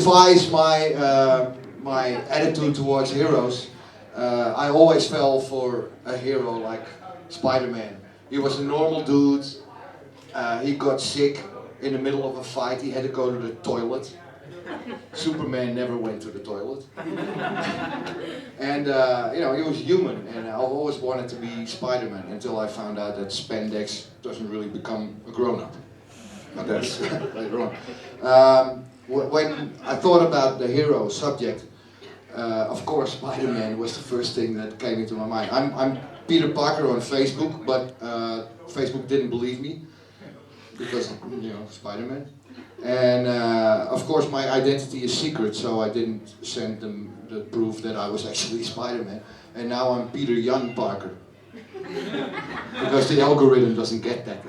defies my attitude towards heroes. I always fell for a hero like Spider-Man. He was a normal dude. He got sick in the middle of a fight. He had to go to the toilet. Superman never went to the toilet. And he was human, and I always wanted to be Spider-Man until I found out that spandex doesn't really become a grown-up. But that's later on. When I thought about the hero subject, of course Spider-Man was the first thing that came into my mind. I'm Peter Parker on Facebook, but Facebook didn't believe me because, Spider-Man. And of course my identity is secret, so I didn't send them the proof that I was actually Spider-Man. And now I'm Peter Jan Parker. Because the algorithm doesn't get that.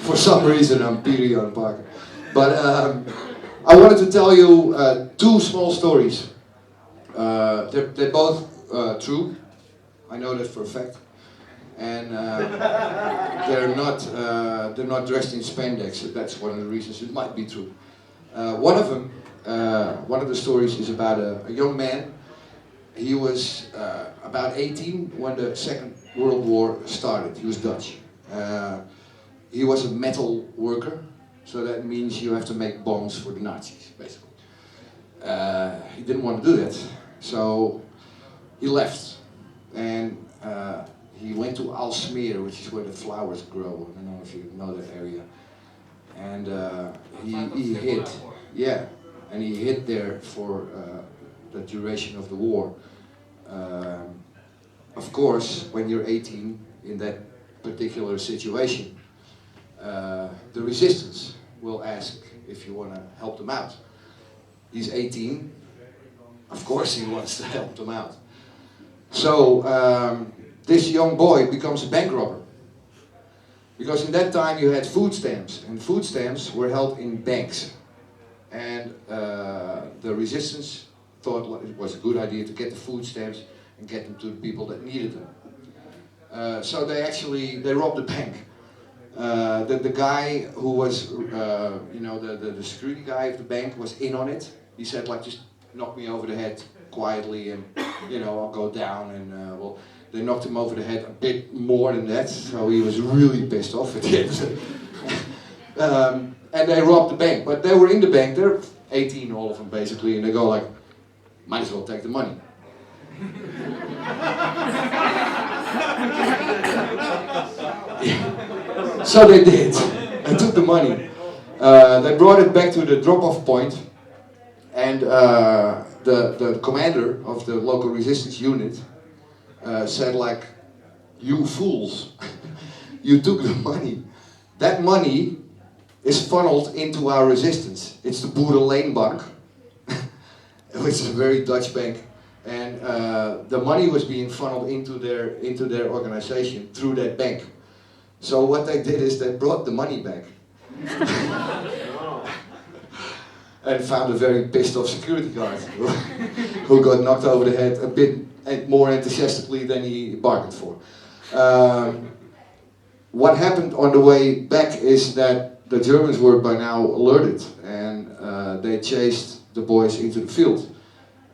For some reason I'm Peter Jan Parker. But I wanted to tell you two small stories. They're both true. I know that for a fact. And they're not dressed in spandex. That's one of the reasons it might be true. One of the stories is about a young man. He was about 18 when the Second World War started. He was Dutch. He was a metal worker, so that means you have to make bombs for the Nazis, basically. He didn't want to do that, so he left. And he went to Aalsmeer, which is where the flowers grow. I don't know if you know that area. And he hid, and he hid there for the duration of the war. Of course, when you're 18 in that particular situation, the resistance will ask if you want to help them out. He's 18, of course he wants to help them out. So this young boy becomes a bank robber. Because in that time you had food stamps, and food stamps were held in banks. And the resistance thought it was a good idea to get the food stamps and get them to the people that needed them. So they robbed the bank. The guy who was, the security guy of the bank was in on it. He said, just knock me over the head quietly, and I'll go down. And they knocked him over the head a bit more than that, so he was really pissed off at the end. And they robbed the bank, but they were in the bank. They're 18, all of them basically, and they go like, might as well take the money. So they did. They took the money. They brought it back to the drop-off point, and the commander of the local resistance unit said you fools, you took the money. That money is funneled into our resistance. It's the Boerenleenbank, which is a very Dutch bank. And the money was being funneled into their organization through that bank. So what they did is they brought the money back. And found a very pissed off security guard who got knocked over the head a bit more enthusiastically than he bargained for. What happened on the way back is that the Germans were by now alerted, and they chased the boys into the field.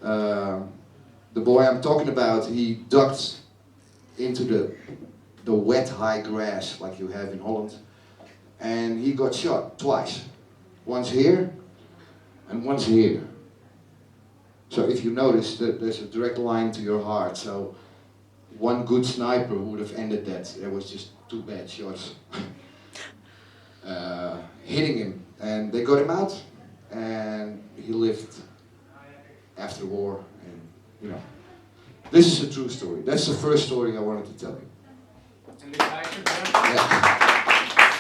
The boy I'm talking about, he ducked into the wet high grass like you have in Holland, and he got shot twice. Once here and once here. So if you notice that there's a direct line to your heart, so one good sniper would have ended that. There was just two bad shots hitting him, and they got him out, and he lived after the war. And this is a true story. That's the first story I wanted to tell you. And the guy should